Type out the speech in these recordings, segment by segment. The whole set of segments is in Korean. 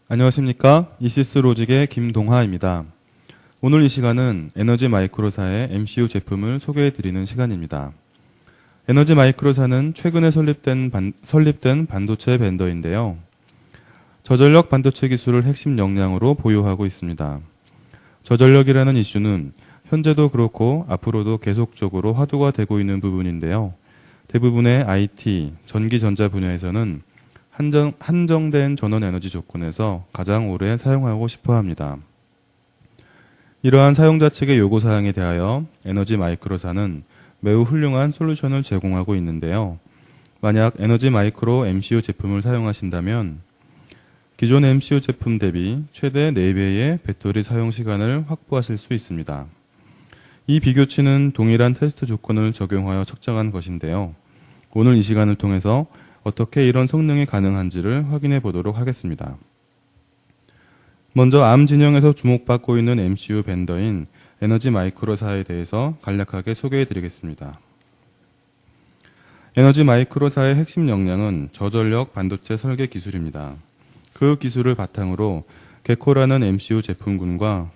안녕하십니까. 이시스 로직의 김동하입니다. 오늘 이 시간은 에너지 마이크로사의 MCU 제품을 소개해 드리는 시간입니다. 에너지 마이크로사는 최근에 설립된 반도체 벤더인데요. 저전력 반도체 기술을 핵심 역량으로 보유하고 있습니다. 저전력이라는 이슈는 현재도 그렇고 앞으로도 계속적으로 화두가 되고 있는 부분인데요. 대부분의 IT, 전기전자 분야에서는 한정된 전원 에너지 조건에서 가장 오래 사용하고 싶어 합니다. 이러한 사용자 측의 요구사항에 대하여 에너지 마이크로사는 매우 훌륭한 솔루션을 제공하고 있는데요. 만약 에너지 마이크로 MCU 제품을 사용하신다면 기존 MCU 제품 대비 최대 4배의 배터리 사용 시간을 확보하실 수 있습니다. 이 비교치는 동일한 테스트 조건을 적용하여 측정한 것인데요. 오늘 이 시간을 통해서 어떻게 이런 성능이 가능한지를 확인해 보도록 하겠습니다. 먼저 암 진영에서 주목받고 있는 MCU 벤더인 에너지 마이크로사에 대해서 간략하게 소개해 드리겠습니다. 에너지 마이크로사의 핵심 역량은 저전력 반도체 설계 기술입니다. 그 기술을 바탕으로 게코라는 MCU 제품군과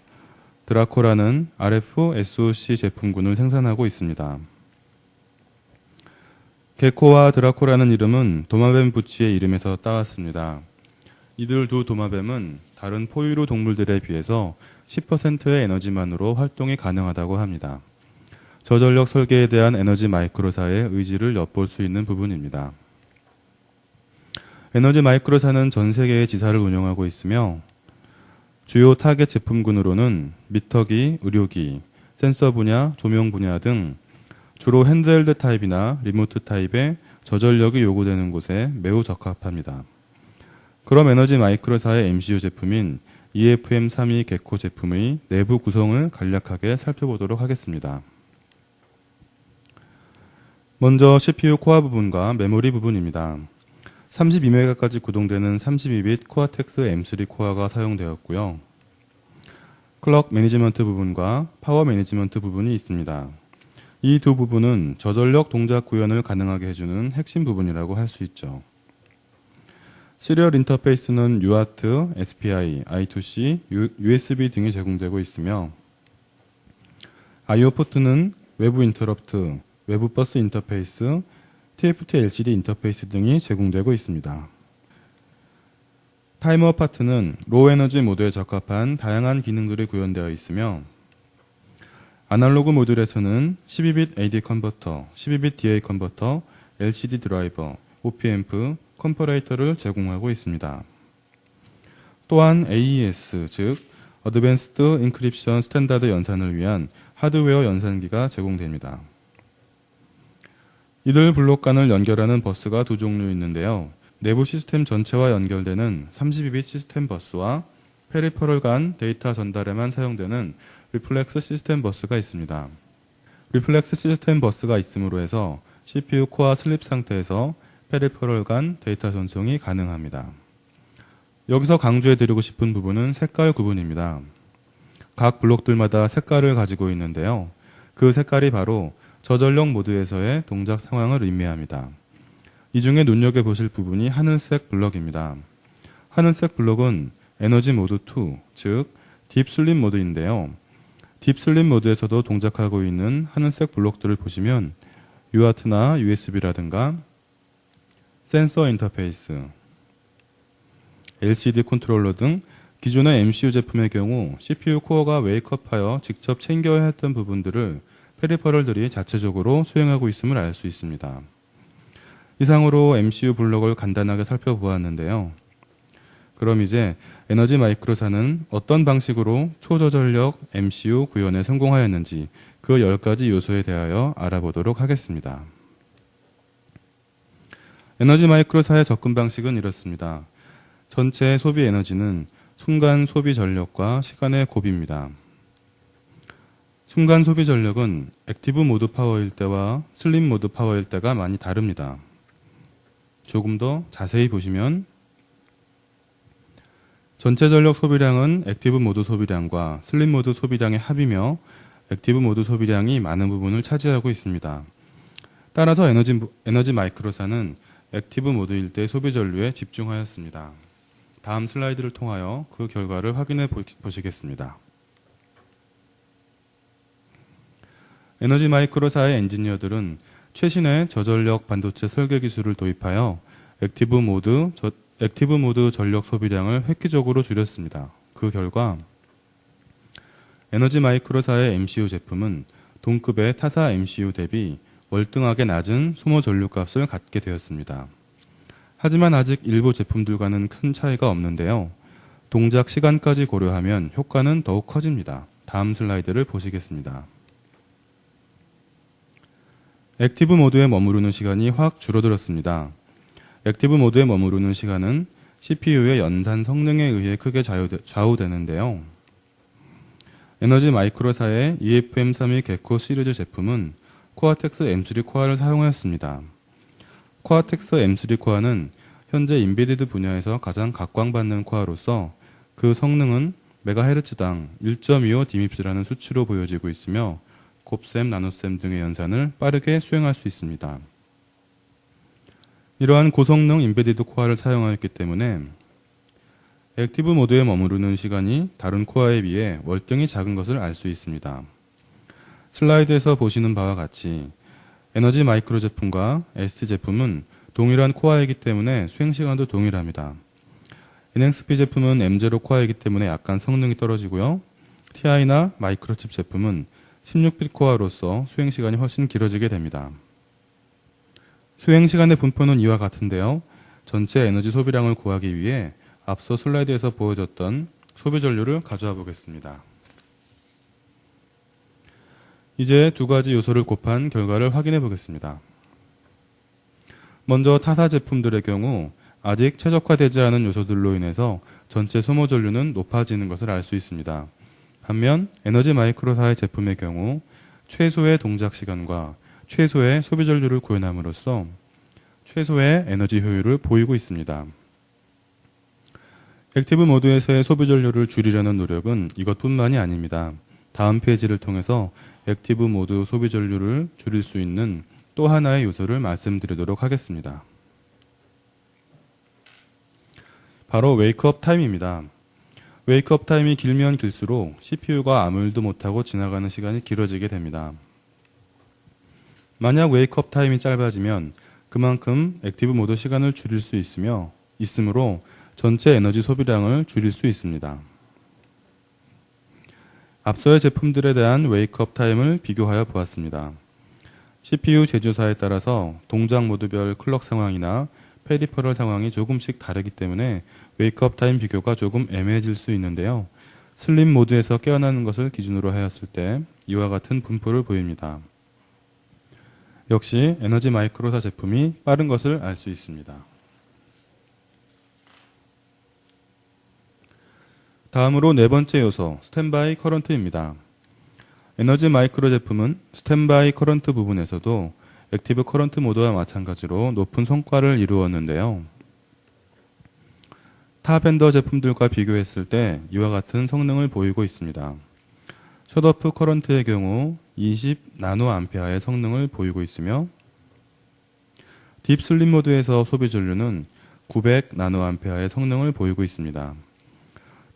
드라코라는 RF SOC 제품군을 생산하고 있습니다. 게코와 드라코라는 이름은 도마뱀 부치의 이름에서 따왔습니다. 이들 두 도마뱀은 다른 포유류 동물들에 비해서 10%의 에너지만으로 활동이 가능하다고 합니다. 저전력 설계에 대한 에너지 마이크로사의 의지를 엿볼 수 있는 부분입니다. 에너지 마이크로사는 전 세계의 지사를 운영하고 있으며 주요 타겟 제품군으로는 미터기, 의료기, 센서 분야, 조명 분야 등 주로 핸드헬드 타입이나 리모트 타입의 저전력이 요구되는 곳에 매우 적합합니다. 그럼 에너지 마이크로사의 MCU 제품인 EFM32 게코 제품의 내부 구성을 간략하게 살펴보도록 하겠습니다. 먼저 CPU 코어 부분과 메모리 부분입니다. 32메가까지 구동되는 32빛 코아텍스 M3 코어가 사용되었고요. 클럭 매니지먼트 부분과 파워 매니지먼트 부분이 있습니다. 이 두 부분은 저전력 동작 구현을 가능하게 해주는 핵심 부분이라고 할 수 있죠. 시리얼 인터페이스는 UART, SPI, I2C, USB 등이 제공되고 있으며 I/O 포트는 외부 인터럽트, 외부 버스 인터페이스, TFT LCD 인터페이스 등이 제공되고 있습니다. 타이머 파트는 로우 에너지 모드에 적합한 다양한 기능들이 구현되어 있으며 아날로그 모듈에서는 12빛 AD 컨버터, 12빛 DA 컨버터, LCD 드라이버, OP-앰프, 컴퍼레이터를 제공하고 있습니다. 또한 AES, 즉 어드밴스드 인크립션 스탠다드 연산을 위한 하드웨어 연산기가 제공됩니다. 이들 블록 간을 연결하는 버스가 두 종류 있는데요. 내부 시스템 전체와 연결되는 32빛 시스템 버스와 페리퍼럴 간 데이터 전달에만 사용되는 리플렉스 시스템 버스가 있습니다. 리플렉스 시스템 버스가 있음으로 해서 CPU 코어 슬립 상태에서 페리퍼럴 간 데이터 전송이 가능합니다. 여기서 강조해드리고 싶은 부분은 색깔 구분입니다. 각 블록들마다 색깔을 가지고 있는데요. 그 색깔이 바로 저전력 모드에서의 동작 상황을 의미합니다. 이 중에 눈여겨보실 부분이 하늘색 블럭입니다. 하늘색 블럭은 에너지 모드 2, 즉 딥 슬립 모드인데요. 딥 슬립 모드에서도 동작하고 있는 하늘색 블록들을 보시면 UART나 USB라든가 센서 인터페이스, LCD 컨트롤러 등 기존의 MCU 제품의 경우 CPU 코어가 웨이크업하여 직접 챙겨야 했던 부분들을 페리퍼럴들이 자체적으로 수행하고 있음을 알 수 있습니다. 이상으로 MCU 블록을 간단하게 살펴보았는데요. 그럼 이제 에너지 마이크로사는 어떤 방식으로 초저전력 MCU 구현에 성공하였는지 그 10가지 요소에 대하여 알아보도록 하겠습니다. 에너지 마이크로사의 접근 방식은 이렇습니다. 전체 소비 에너지는 순간 소비 전력과 시간의 곱입니다. 순간 소비 전력은 액티브 모드 파워일 때와 슬립 모드 파워일 때가 많이 다릅니다. 조금 더 자세히 보시면 전체 전력 소비량은 액티브 모드 소비량과 슬립 모드 소비량의 합이며 액티브 모드 소비량이 많은 부분을 차지하고 있습니다. 따라서 에너지 마이크로사는 액티브 모드일 때 소비 전류에 집중하였습니다. 다음 슬라이드를 통하여 그 결과를 확인해 보시겠습니다. 에너지마이크로사의 엔지니어들은 최신의 저전력 반도체 설계 기술을 도입하여 액티브 모드 전력 소비량을 획기적으로 줄였습니다. 그 결과 에너지마이크로사의 MCU 제품은 동급의 타사 MCU 대비 월등하게 낮은 소모 전류값을 갖게 되었습니다. 하지만 아직 일부 제품들과는 큰 차이가 없는데요. 동작 시간까지 고려하면 효과는 더욱 커집니다. 다음 슬라이드를 보시겠습니다. 액티브 모드에 머무르는 시간이 확 줄어들었습니다. 액티브 모드에 머무르는 시간은 CPU의 연산 성능에 의해 크게 좌우되는데요. 에너지마이크로사의 EFM32 개코 시리즈 제품은 코아텍스 M3 코어를 사용하였습니다. 코아텍스 M3 코어는 현재 인베디드 분야에서 가장 각광받는 코어로서 그 성능은 메가헤르츠당 1.25 디밉스라는 수치로 보여지고 있으며 곱셈, 나노셈 등의 연산을 빠르게 수행할 수 있습니다. 이러한 고성능 인베디드 코어를 사용하였기 때문에 액티브 모드에 머무르는 시간이 다른 코어에 비해 월등히 작은 것을 알 수 있습니다. 슬라이드에서 보시는 바와 같이 에너지 마이크로 제품과 ST 제품은 동일한 코어이기 때문에 수행시간도 동일합니다. NXP 제품은 M0 코어이기 때문에 약간 성능이 떨어지고요. TI나 마이크로칩 제품은 16빗 코어로서 수행시간이 훨씬 길어지게 됩니다. 수행시간의 분포는 이와 같은데요. 전체 에너지 소비량을 구하기 위해 앞서 슬라이드에서 보여줬던 소비 전류를 가져와 보겠습니다. 이제 두 가지 요소를 곱한 결과를 확인해 보겠습니다. 먼저 타사 제품들의 경우 아직 최적화되지 않은 요소들로 인해서 전체 소모 전류는 높아지는 것을 알 수 있습니다. 반면 에너지 마이크로사의 제품의 경우 최소의 동작 시간과 최소의 소비 전류를 구현함으로써 최소의 에너지 효율을 보이고 있습니다. 액티브 모드에서의 소비 전류를 줄이려는 노력은 이것뿐만이 아닙니다. 다음 페이지를 통해서 액티브 모드 소비 전류를 줄일 수 있는 또 하나의 요소를 말씀드리도록 하겠습니다. 바로 웨이크업 타임입니다. 웨이크업 타임이 길면 길수록 CPU가 아무 일도 못하고 지나가는 시간이 길어지게 됩니다. 만약 웨이크업 타임이 짧아지면 그만큼 액티브 모드 시간을 줄일 수 있으므로 전체 에너지 소비량을 줄일 수 있습니다. 앞서의 제품들에 대한 웨이크업 타임을 비교하여 보았습니다. CPU 제조사에 따라서 동작 모드별 클럭 상황이나 페리퍼럴 상황이 조금씩 다르기 때문에 웨이크업 타임 비교가 조금 애매해질 수 있는데요. 슬림 모드에서 깨어나는 것을 기준으로 하였을 때 이와 같은 분포를 보입니다. 역시 에너지 마이크로사 제품이 빠른 것을 알 수 있습니다. 다음으로 네 번째 요소, 스탠바이 커런트입니다. 에너지 마이크로 제품은 스탠바이 커런트 부분에서도 액티브 커런트 모드와 마찬가지로 높은 성과를 이루었는데요. 타 벤더 제품들과 비교했을 때 이와 같은 성능을 보이고 있습니다. 셧오프 커런트의 경우 20 나노암페어의 성능을 보이고 있으며 딥 슬립 모드에서 소비 전류는 900 나노암페어의 성능을 보이고 있습니다.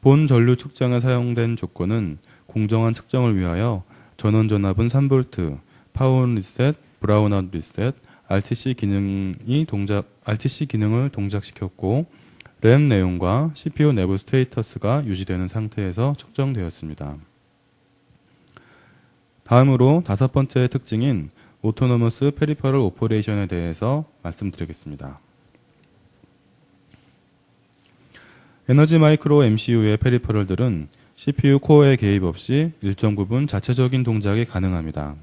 본 전류 측정에 사용된 조건은 공정한 측정을 위하여 전원 전압은 3V, 파워온 리셋, 브라운아웃 리셋, RTC 기능을 동작시켰고 램 내용과 CPU 내부 스테이터스가 유지되는 상태에서 측정되었습니다. 다음으로 다섯 번째 특징인 오토노머스 페리퍼럴 오퍼레이션에 대해서 말씀드리겠습니다. 에너지 마이크로 MCU의 페리퍼럴들은 CPU 코어의 개입 없이 일정 부분 자체적인 동작이 가능합니다.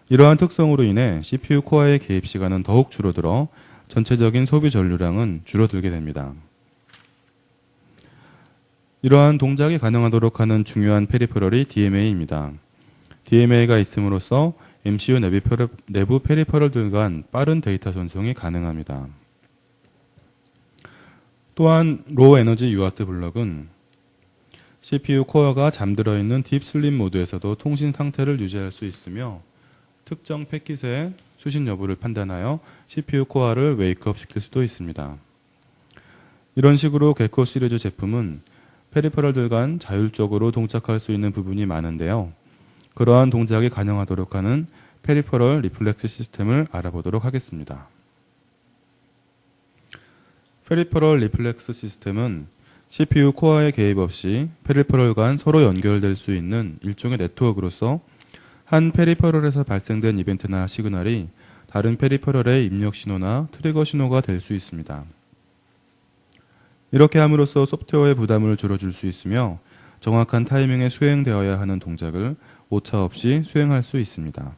이러한 특성으로 인해 CPU 코어의 개입 시간은 더욱 줄어들어 전체적인 소비 전류량은 줄어들게 됩니다. 이러한 동작이 가능하도록 하는 중요한 페리퍼럴이 DMA입니다. DMA가 있음으로써 MCU 내부 페리퍼럴들 간 빠른 데이터 전송이 가능합니다. 또한 로우 에너지 UART 블럭은 CPU 코어가 잠들어 있는 딥 슬립 모드에서도 통신 상태를 유지할 수 있으며 특정 패킷의 수신 여부를 판단하여 CPU 코어를 웨이크업 시킬 수도 있습니다. 이런 식으로 개코 시리즈 제품은 페리퍼럴들 간 자율적으로 동작할 수 있는 부분이 많은데요. 그러한 동작이 가능하도록 하는 페리퍼럴 리플렉스 시스템을 알아보도록 하겠습니다. 페리퍼럴 리플렉스 시스템은 CPU 코어의 개입 없이 페리퍼럴 간 서로 연결될 수 있는 일종의 네트워크로서 한 페리퍼럴에서 발생된 이벤트나 시그널이 다른 페리퍼럴의 입력 신호나 트리거 신호가 될 수 있습니다. 이렇게 함으로써 소프트웨어의 부담을 줄여줄 수 있으며 정확한 타이밍에 수행되어야 하는 동작을 오차 없이 수행할 수 있습니다.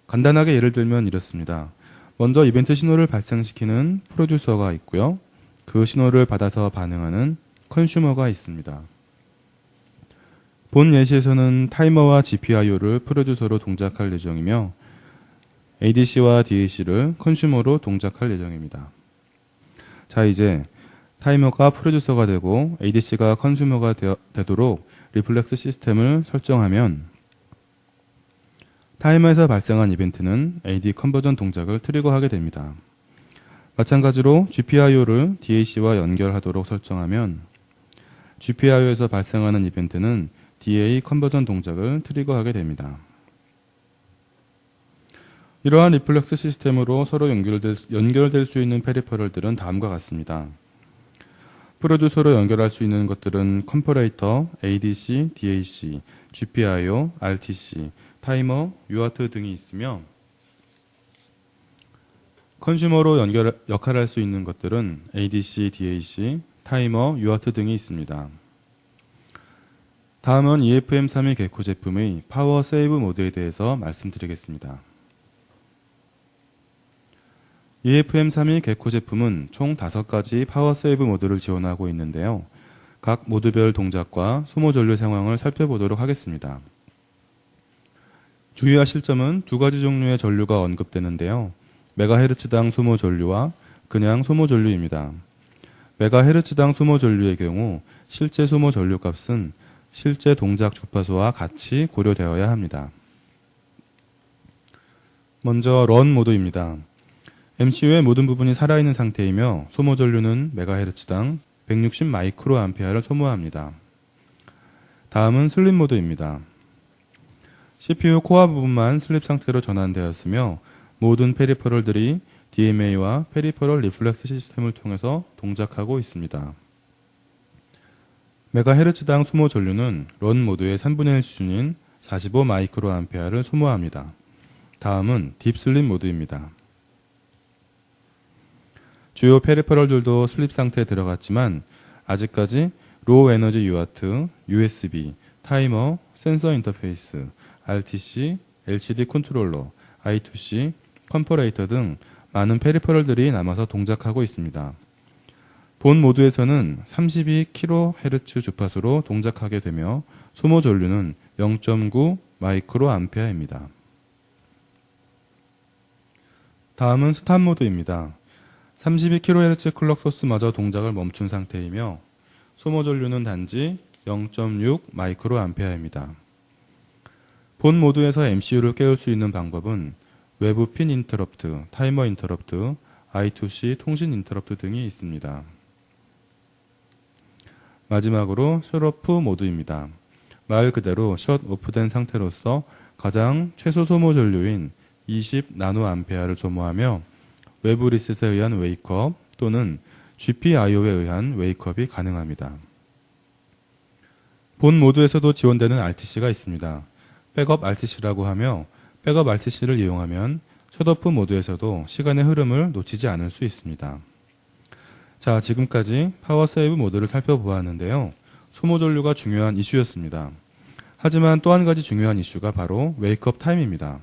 간단하게 예를 들면 이렇습니다. 먼저 이벤트 신호를 발생시키는 프로듀서가 있고요. 그 신호를 받아서 반응하는 컨슈머가 있습니다. 본 예시에서는 타이머와 GPIO를 프로듀서로 동작할 예정이며 ADC와 DAC를 컨슈머로 동작할 예정입니다. 자, 이제 타이머가 프로듀서가 되고 ADC가 컨슈머가 되도록 리플렉스 시스템을 설정하면 타이머에서 발생한 이벤트는 AD 컨버전 동작을 트리거하게 됩니다. 마찬가지로 GPIO를 DAC와 연결하도록 설정하면 GPIO에서 발생하는 이벤트는 DA 컨버전 동작을 트리거하게 됩니다. 이러한 리플렉스 시스템으로 서로 연결될 수 있는 페리퍼럴들은 다음과 같습니다. 프로듀서로 연결할 수 있는 것들은 컴퍼레이터, ADC, DAC, GPIO, RTC, 타이머, UART 등이 있으며 컨슈머로 역할할 수 있는 것들은 ADC, DAC, 타이머, UART 등이 있습니다. 다음은 EFM32 개코 제품의 파워 세이브 모드에 대해서 말씀드리겠습니다. EFM32 개코 제품은 총 5가지 파워 세이브 모드를 지원하고 있는데요. 각 모드별 동작과 소모 전류 상황을 살펴보도록 하겠습니다. 주의하실 점은 2가지 종류의 전류가 언급되는데요. 메가헤르츠당 소모 전류와 그냥 소모 전류입니다. 메가헤르츠당 소모 전류의 경우 실제 소모 전류 값은 실제 동작 주파수와 같이 고려되어야 합니다. 먼저 런 모드입니다. MCU의 모든 부분이 살아있는 상태이며 소모 전류는 메가헤르츠당 160 마이크로 암페어를 소모합니다. 다음은 슬립 모드입니다. CPU 코어 부분만 슬립 상태로 전환되었으며 모든 페리퍼럴들이 DMA와 페리퍼럴 리플렉스 시스템을 통해서 동작하고 있습니다. 메가헤르츠당 소모 전류는 런 모드의 3분의 1 수준인 45 마이크로 암페어를 소모합니다. 다음은 딥슬립 모드입니다. 주요 페리퍼럴들도 슬립 상태에 들어갔지만 아직까지 로우 에너지 UART, USB, 타이머, 센서 인터페이스, RTC, LCD 컨트롤러, I2C, 컴퍼레이터 등 많은 페리퍼럴들이 남아서 동작하고 있습니다. 본 모드에서는 32kHz 주파수로 동작하게 되며 소모 전류는 0.9 마이크로 암페어입니다. 다음은 스탑 모드입니다. 32kHz 클럭 소스마저 동작을 멈춘 상태이며 소모 전류는 단지 0.6 마이크로 암페어입니다. 본 모드에서 MCU를 깨울 수 있는 방법은 외부 핀 인터럽트, 타이머 인터럽트, I2C 통신 인터럽트 등이 있습니다. 마지막으로 셧오프 모드입니다. 말 그대로 셧 오프된 상태로서 가장 최소 소모 전류인 20 나노 암페어를 소모하며 외부 리셋에 의한 웨이크업 또는 GPIO에 의한 웨이크업이 가능합니다. 본 모드에서도 지원되는 RTC가 있습니다. 백업 RTC라고 하며 백업 RTC를 이용하면 셧오프 모드에서도 시간의 흐름을 놓치지 않을 수 있습니다. 자, 지금까지 파워 세이브 모드를 살펴보았는데요. 소모 전류가 중요한 이슈였습니다. 하지만 또 한 가지 중요한 이슈가 바로 웨이크업 타임입니다.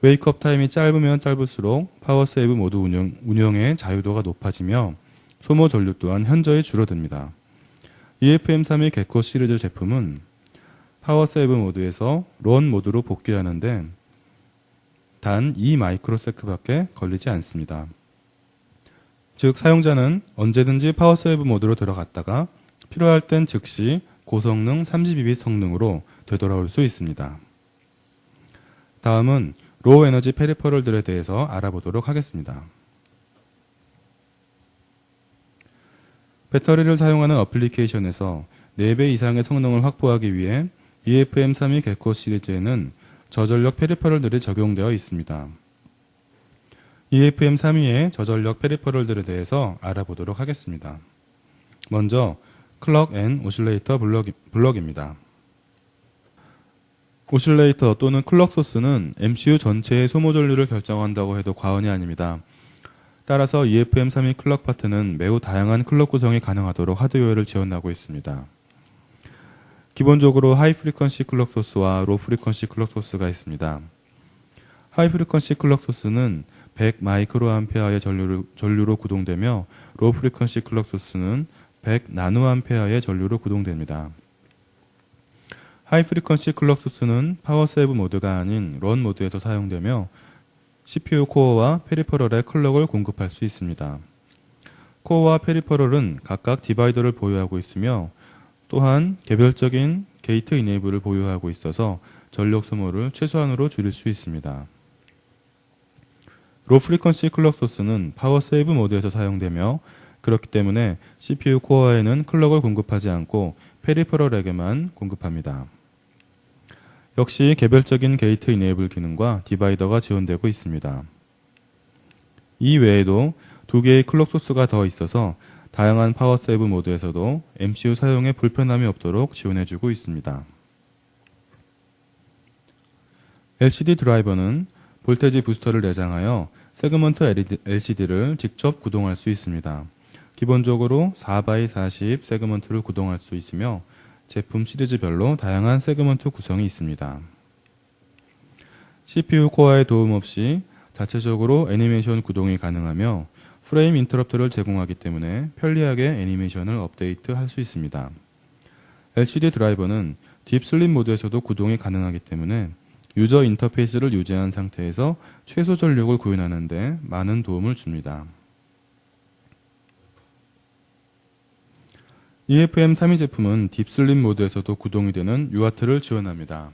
웨이크업 타임이 짧으면 짧을수록 파워 세이브 모드 운영의 자유도가 높아지며 소모 전류 또한 현저히 줄어듭니다. EFM32 개코 시리즈 제품은 파워 세이브 모드에서 런 모드로 복귀하는데 단 2 마이크로세크밖에 걸리지 않습니다. 즉 사용자는 언제든지 파워 세이브 모드로 들어갔다가 필요할 땐 즉시 고성능 32빗 성능으로 되돌아올 수 있습니다. 다음은 로우 에너지 페리퍼럴들에 대해서 알아보도록 하겠습니다. 배터리를 사용하는 어플리케이션에서 4배 이상의 성능을 확보하기 위해 EFM32 개코 시리즈에는 저전력 페리퍼럴들이 적용되어 있습니다. EFM32의 저전력 페리퍼럴들에 대해서 알아보도록 하겠습니다. 먼저 클럭 앤 오실레이터 블럭입니다. 오실레이터 또는 클럭 소스는 MCU 전체의 소모 전류를 결정한다고 해도 과언이 아닙니다. 따라서 EFM32 클럭 파트는 매우 다양한 클럭 구성이 가능하도록 하드웨어를 지원하고 있습니다. 기본적으로 하이 프리퀀시 클럭 소스와 로 프리퀀시 클럭 소스가 있습니다. 하이 프리퀀시 클럭 소스는 100 마이크로암페어의 전류로 구동되며 로 프리퀀시 클럭 소스는 100 나노암페어의 전류로 구동됩니다. 하이 프리퀀시 클럭 소스는 파워 세이브 모드가 아닌 런 모드에서 사용되며 CPU 코어와 페리퍼럴에 클럭을 공급할 수 있습니다. 코어와 페리퍼럴은 각각 디바이더를 보유하고 있으며 또한 개별적인 게이트 이네이블을 보유하고 있어서 전력 소모를 최소한으로 줄일 수 있습니다. 로 프리퀀시 클럭 소스는 파워 세이브 모드에서 사용되며 그렇기 때문에 CPU 코어에는 클럭을 공급하지 않고 페리퍼럴에게만 공급합니다. 역시 개별적인 게이트 이네이블 기능과 디바이더가 지원되고 있습니다. 이 외에도 2개의 클럭 소스가 더 있어서 다양한 파워 세이브 모드에서도 MCU 사용에 불편함이 없도록 지원해주고 있습니다. LCD 드라이버는 볼테지 부스터를 내장하여 세그먼트 LCD를 직접 구동할 수 있습니다. 기본적으로 4x40 세그먼트를 구동할 수 있으며 제품 시리즈별로 다양한 세그먼트 구성이 있습니다. CPU 코어의 도움 없이 자체적으로 애니메이션 구동이 가능하며 프레임 인터럽터를 제공하기 때문에 편리하게 애니메이션을 업데이트할 수 있습니다. LCD 드라이버는 딥 슬립 모드에서도 구동이 가능하기 때문에 유저 인터페이스를 유지한 상태에서 최소 전력을 구현하는 데 많은 도움을 줍니다. EFM32 제품은 딥 슬립 모드에서도 구동이 되는 UART를 지원합니다.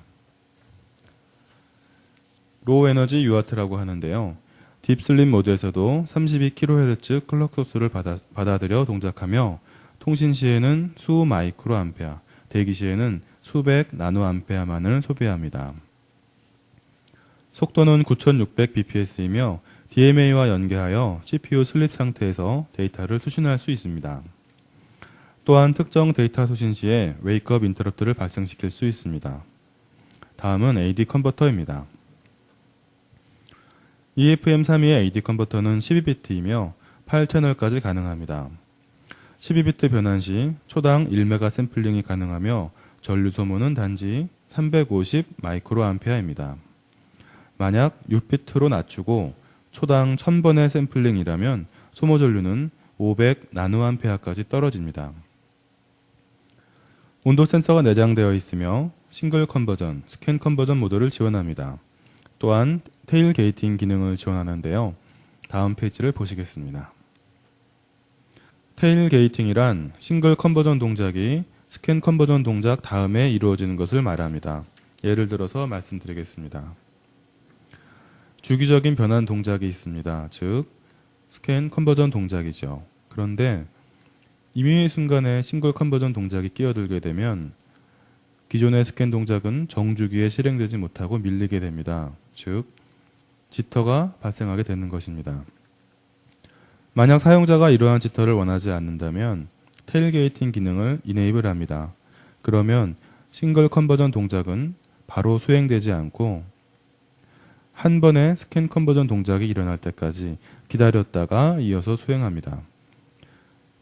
로우 에너지 UART라고 하는데요. 딥 슬립 모드에서도 32kHz 클럭 소스를 받아들여 동작하며 통신 시에는 수 마이크로 암페어, 대기 시에는 수백 나노 암페어만을 소비합니다. 속도는 9600bps이며 DMA와 연계하여 CPU 슬립 상태에서 데이터를 수신할 수 있습니다. 또한 특정 데이터 수신 시에 웨이크업 인터럽트를 발생시킬 수 있습니다. 다음은 AD 컨버터입니다. EFM32의 AD 컨버터는 12비트이며 8채널까지 가능합니다. 12비트 변환 시 초당 1메가 샘플링이 가능하며 전류 소모는 단지 350 마이크로 암페어입니다. 만약 6비트로 낮추고 초당 1000번의 샘플링이라면 소모 전류는 500 나노암페어까지 떨어집니다. 온도 센서가 내장되어 있으며 싱글 컨버전, 스캔 컨버전 모드를 지원합니다. 또한 테일 게이팅 기능을 지원하는데요. 다음 페이지를 보시겠습니다. 테일 게이팅이란 싱글 컨버전 동작이 스캔 컨버전 동작 다음에 이루어지는 것을 말합니다. 예를 들어서 말씀드리겠습니다. 주기적인 변환 동작이 있습니다. 즉 스캔 컨버전 동작이죠. 그런데 임의의 순간에 싱글 컨버전 동작이 끼어들게 되면 기존의 스캔 동작은 정주기에 실행되지 못하고 밀리게 됩니다. 즉 지터가 발생하게 되는 것입니다. 만약 사용자가 이러한 지터를 원하지 않는다면 테일게이팅 기능을 이네이블 합니다. 그러면 싱글 컨버전 동작은 바로 수행되지 않고 한 번의 스캔 컨버전 동작이 일어날 때까지 기다렸다가 이어서 수행합니다.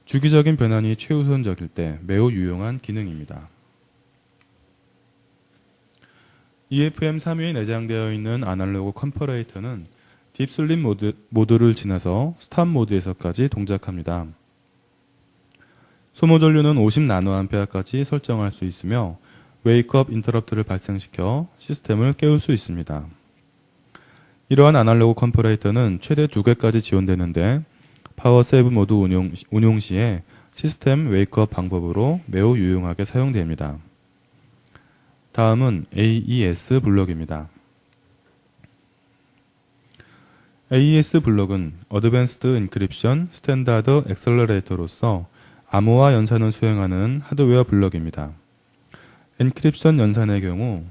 주기적인 변환이 최우선적일 때 매우 유용한 기능입니다. EFM32에 내장되어 있는 아날로그 컴퍼레이터는 딥슬립 모드를 지나서 스탑 모드에서까지 동작합니다. 소모 전류는 50 나노암페어까지 설정할 수 있으며 웨이크업 인터럽트를 발생시켜 시스템을 깨울 수 있습니다. 이러한 아날로그 컴퍼레이터는 최대 2개까지 지원되는데 파워 세이브 모드 운용 시에 시스템 웨이크업 방법으로 매우 유용하게 사용됩니다. 다음은 AES 블럭입니다. AES 블럭은 어드밴스드 인크립션 스탠다드 엑셀러레이터로서 암호화 연산을 수행하는 하드웨어 블럭입니다. 엔크립션 연산의 경우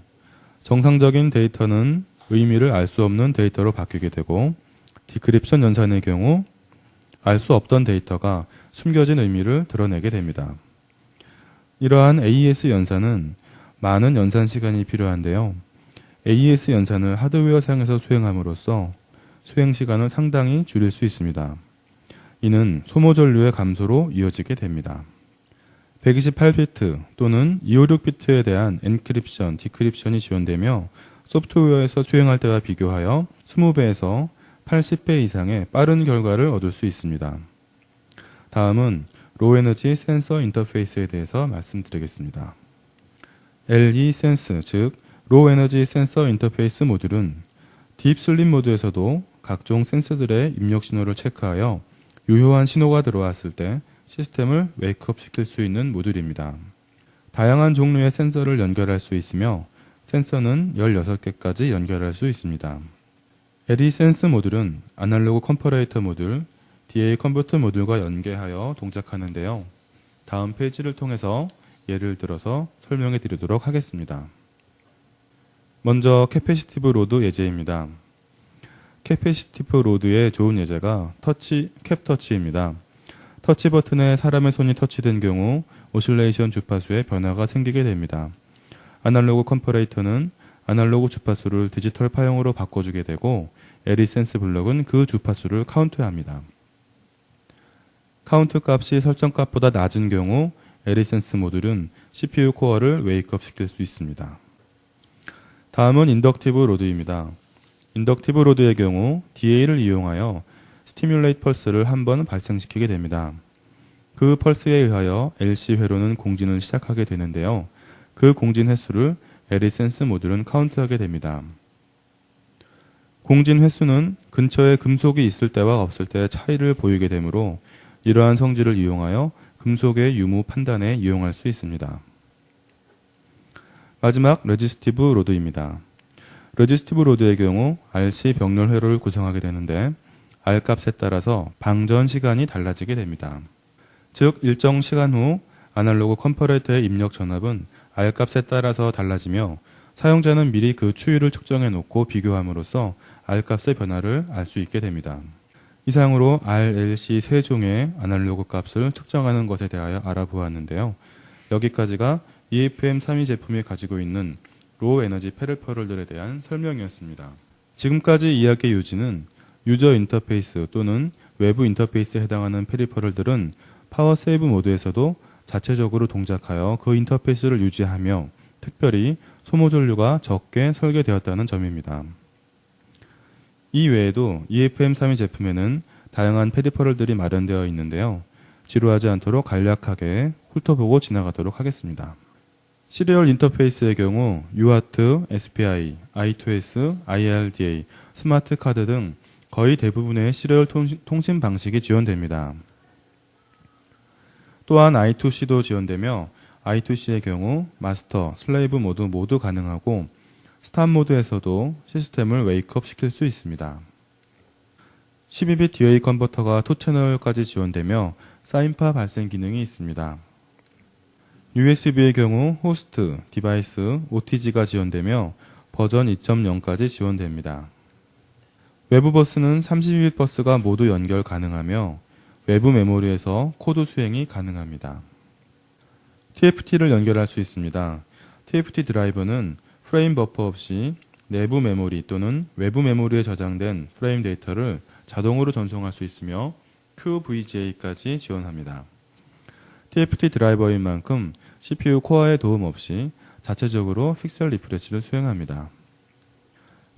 정상적인 데이터는 의미를 알 수 없는 데이터로 바뀌게 되고, 디크립션 연산의 경우 알 수 없던 데이터가 숨겨진 의미를 드러내게 됩니다. 이러한 AES 연산은 많은 연산 시간이 필요한데요. AES 연산을 하드웨어상에서 수행함으로써 수행 시간을 상당히 줄일 수 있습니다. 이는 소모 전류의 감소로 이어지게 됩니다. 128비트 또는 256비트에 대한 엔크립션, 디크립션이 지원되며 소프트웨어에서 수행할 때와 비교하여 20배에서 80배 이상의 빠른 결과를 얻을 수 있습니다. 다음은 로우 에너지 센서 인터페이스에 대해서 말씀드리겠습니다. LE 센스, 즉 로우 에너지 센서 인터페이스 모듈은 딥 슬립 모드에서도 각종 센서들의 입력 신호를 체크하여 유효한 신호가 들어왔을 때 시스템을 웨이크업 시킬 수 있는 모듈입니다. 다양한 종류의 센서를 연결할 수 있으며 센서는 16개까지 연결할 수 있습니다. LE 센스 모듈은 아날로그 컴퍼레이터 모듈, DA 컨버터 모듈과 연계하여 동작하는데요. 다음 페이지를 통해서 예를 들어서 설명해 드리도록 하겠습니다. 먼저 캐패시티브 로드 예제입니다. 캐패시티브 로드의 좋은 예제가 캡 터치입니다. 터치 버튼에 사람의 손이 터치된 경우 오실레이션 주파수에 변화가 생기게 됩니다. 아날로그 컴퍼레이터는 아날로그 주파수를 디지털 파형으로 바꿔주게 되고, LE 센스 블럭은 그 주파수를 카운트합니다. 카운트 값이 설정 값보다 낮은 경우 LE 센스 모듈은 CPU 코어를 웨이크업 시킬 수 있습니다. 다음은 인덕티브 로드입니다. 인덕티브 로드의 경우 DA를 이용하여 스티뮬레이트 펄스를 한번 발생시키게 됩니다. 그 펄스에 의하여 LC 회로는 공진을 시작하게 되는데요. 그 공진 횟수를 LE 센스 모듈은 카운트하게 됩니다. 공진 횟수는 근처에 금속이 있을 때와 없을 때의 차이를 보이게 되므로 이러한 성질을 이용하여 금속의 유무 판단에 이용할 수 있습니다. 마지막 레지스티브 로드입니다. 레지스티브 로드의 경우 RC 병렬 회로를 구성하게 되는데 R 값에 따라서 방전 시간이 달라지게 됩니다. 즉 일정 시간 후 아날로그 컴퍼레이터의 입력 전압은 R 값에 따라서 달라지며 사용자는 미리 그 추이를 측정해 놓고 비교함으로써 R 값의 변화를 알 수 있게 됩니다. 이상으로 RLC 세 종의 아날로그 값을 측정하는 것에 대하여 알아보았는데요. 여기까지가 EFM32 제품이 가지고 있는 로우 에너지 페리퍼럴들에 대한 설명이었습니다. 지금까지 이야기의 요지는 유저 인터페이스 또는 외부 인터페이스에 해당하는 페리퍼럴들은 파워 세이브 모드에서도 자체적으로 동작하여 그 인터페이스를 유지하며 특별히 소모 전류가 적게 설계되었다는 점입니다. 이 외에도 EFM32 제품에는 다양한 페리퍼럴들이 마련되어 있는데요. 지루하지 않도록 간략하게 훑어보고 지나가도록 하겠습니다. 시리얼 인터페이스의 경우 UART, SPI, I2S, IRDA, 스마트 카드 등 거의 대부분의 시리얼 통신 방식이 지원됩니다. 또한 I2C도 지원되며 I2C의 경우 마스터, 슬레이브 모드 모두 가능하고 스탑 모드에서도 시스템을 웨이크업 시킬 수 있습니다. 12비트 DA 컨버터가 2채널까지 지원되며 사인파 발생 기능이 있습니다. USB의 경우 호스트, 디바이스, OTG가 지원되며 버전 2.0까지 지원됩니다. 외부 버스는 32비트 버스가 모두 연결 가능하며 외부 메모리에서 코드 수행이 가능합니다. TFT를 연결할 수 있습니다. TFT 드라이버는 프레임 버퍼 없이 내부 메모리 또는 외부 메모리에 저장된 프레임 데이터를 자동으로 전송할 수 있으며 QVGA까지 지원합니다. TFT 드라이버인 만큼 CPU 코어의 도움 없이 자체적으로 픽셀 리프레시를 수행합니다.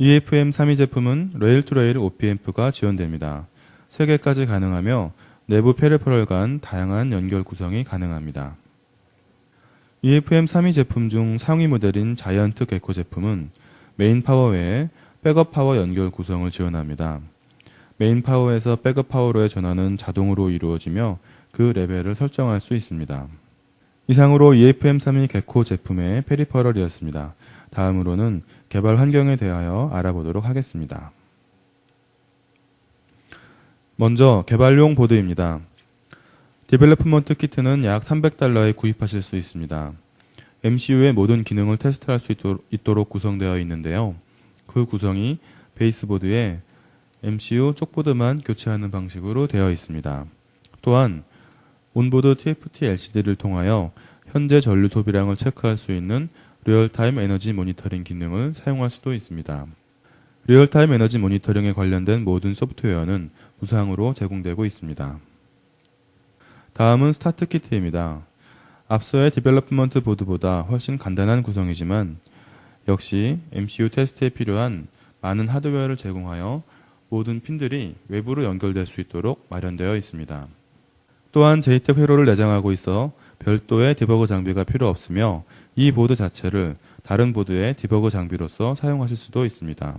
EFM32 제품은 레일-투-레일 OPMP가 지원됩니다. 3개까지 가능하며 내부 페리퍼럴 간 다양한 연결 구성이 가능합니다. EFM32 제품 중 상위 모델인 자이언트 게코 제품은 메인 파워 외에 백업 파워 연결 구성을 지원합니다. 메인 파워에서 백업 파워로의 전환은 자동으로 이루어지며 그 레벨을 설정할 수 있습니다. 이상으로 EFM32 게코 제품의 페리퍼럴이었습니다. 다음으로는 개발 환경에 대하여 알아보도록 하겠습니다. 먼저 개발용 보드입니다. 디벨로프먼트 키트는 약 300달러에 구입하실 수 있습니다. MCU의 모든 기능을 테스트할 수 있도록 구성되어 있는데요. 그 구성이 베이스보드에 MCU 쪽보드만 교체하는 방식으로 되어 있습니다. 또한 온보드 TFT LCD를 통하여 현재 전류 소비량을 체크할 수 있는 리얼타임 에너지 모니터링 기능을 사용할 수도 있습니다. 리얼타임 에너지 모니터링에 관련된 모든 소프트웨어는 무상으로 제공되고 있습니다. 다음은 스타트 키트입니다. 앞서의 디벨로프먼트 보드보다 훨씬 간단한 구성이지만 역시 MCU 테스트에 필요한 많은 하드웨어를 제공하여 모든 핀들이 외부로 연결될 수 있도록 마련되어 있습니다. 또한 JTAG 회로를 내장하고 있어 별도의 디버그 장비가 필요 없으며 이 보드 자체를 다른 보드의 디버그 장비로서 사용하실 수도 있습니다.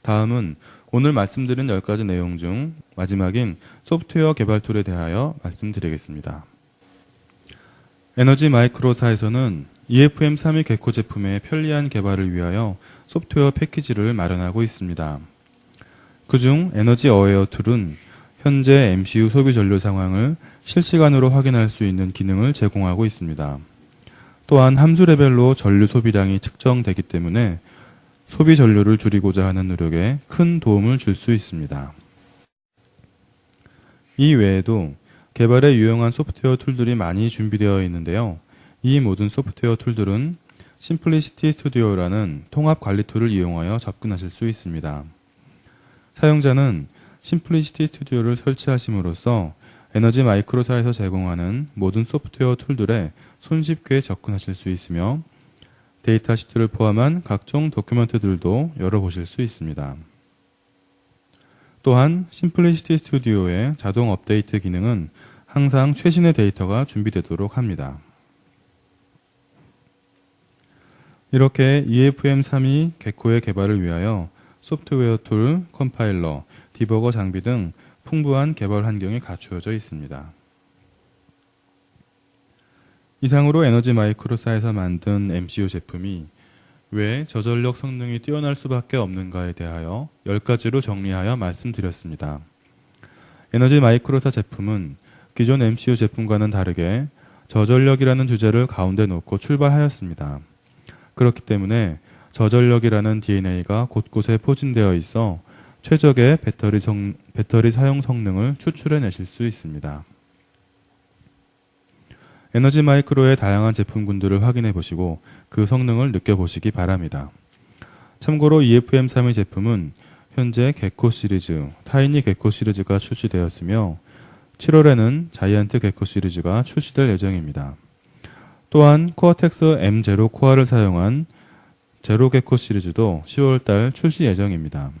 다음은 오늘 말씀드린 10가지 내용 중 마지막인 소프트웨어 개발 툴에 대하여 말씀드리겠습니다. 에너지 마이크로사에서는 EFM32 개코 제품의 편리한 개발을 위하여 소프트웨어 패키지를 마련하고 있습니다. 그중 에너지 어웨어 툴은 현재 MCU 소비 전류 상황을 실시간으로 확인할 수 있는 기능을 제공하고 있습니다. 또한 함수 레벨로 전류 소비량이 측정되기 때문에 소비 전류를 줄이고자 하는 노력에 큰 도움을 줄 수 있습니다. 이 외에도 개발에 유용한 소프트웨어 툴들이 많이 준비되어 있는데요. 이 모든 소프트웨어 툴들은 심플리시티 스튜디오라는 통합 관리 툴을 이용하여 접근하실 수 있습니다. 사용자는 심플리시티 스튜디오를 설치하심으로써 에너지 마이크로사에서 제공하는 모든 소프트웨어 툴들에 손쉽게 접근하실 수 있으며 데이터 시트를 포함한 각종 도큐멘트들도 열어보실 수 있습니다. 또한 심플리시티 스튜디오의 자동 업데이트 기능은 항상 최신의 데이터가 준비되도록 합니다. 이렇게 EFM32 개코의 개발을 위하여 소프트웨어 툴, 컴파일러, 디버거 장비 등 풍부한 개발 환경이 갖추어져 있습니다. 이상으로 에너지 마이크로사에서 만든 MCU 제품이 왜 저전력 성능이 뛰어날 수밖에 없는가에 대하여 10가지로 정리하여 말씀드렸습니다. 에너지 마이크로사 제품은 기존 MCU 제품과는 다르게 저전력이라는 주제를 가운데 놓고 출발하였습니다. 그렇기 때문에 저전력이라는 DNA가 곳곳에 포진되어 있어 최적의 배터리 사용 성능을 추출해내실 수 있습니다. 에너지 마이크로의 다양한 제품군들을 확인해 보시고 그 성능을 느껴보시기 바랍니다. 참고로 EFM32 제품은 현재 개코 시리즈, 타이니 개코 시리즈가 출시되었으며 7월에는 자이언트 개코 시리즈가 출시될 예정입니다. 또한 코어텍스 M0 코어를 사용한 제로 개코 시리즈도 10월달 출시 예정입니다.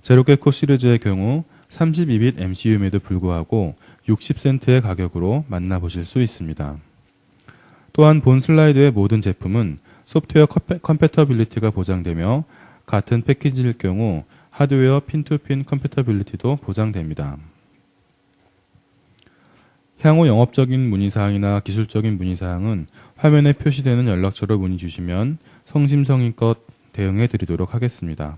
제로 개코 시리즈의 경우 32빛 MCU임에도 불구하고 60센트의 가격으로 만나보실 수 있습니다. 또한 본 슬라이드의 모든 제품은 소프트웨어 컴패터빌리티가 보장되며 같은 패키지일 경우 하드웨어 핀투핀 컴패터빌리티도 보장됩니다. 향후 영업적인 문의사항이나 기술적인 문의사항은 화면에 표시되는 연락처로 문의 주시면 성심성의껏 대응해 드리도록 하겠습니다.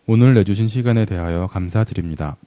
오늘 내주신 시간에 대하여 감사드립니다.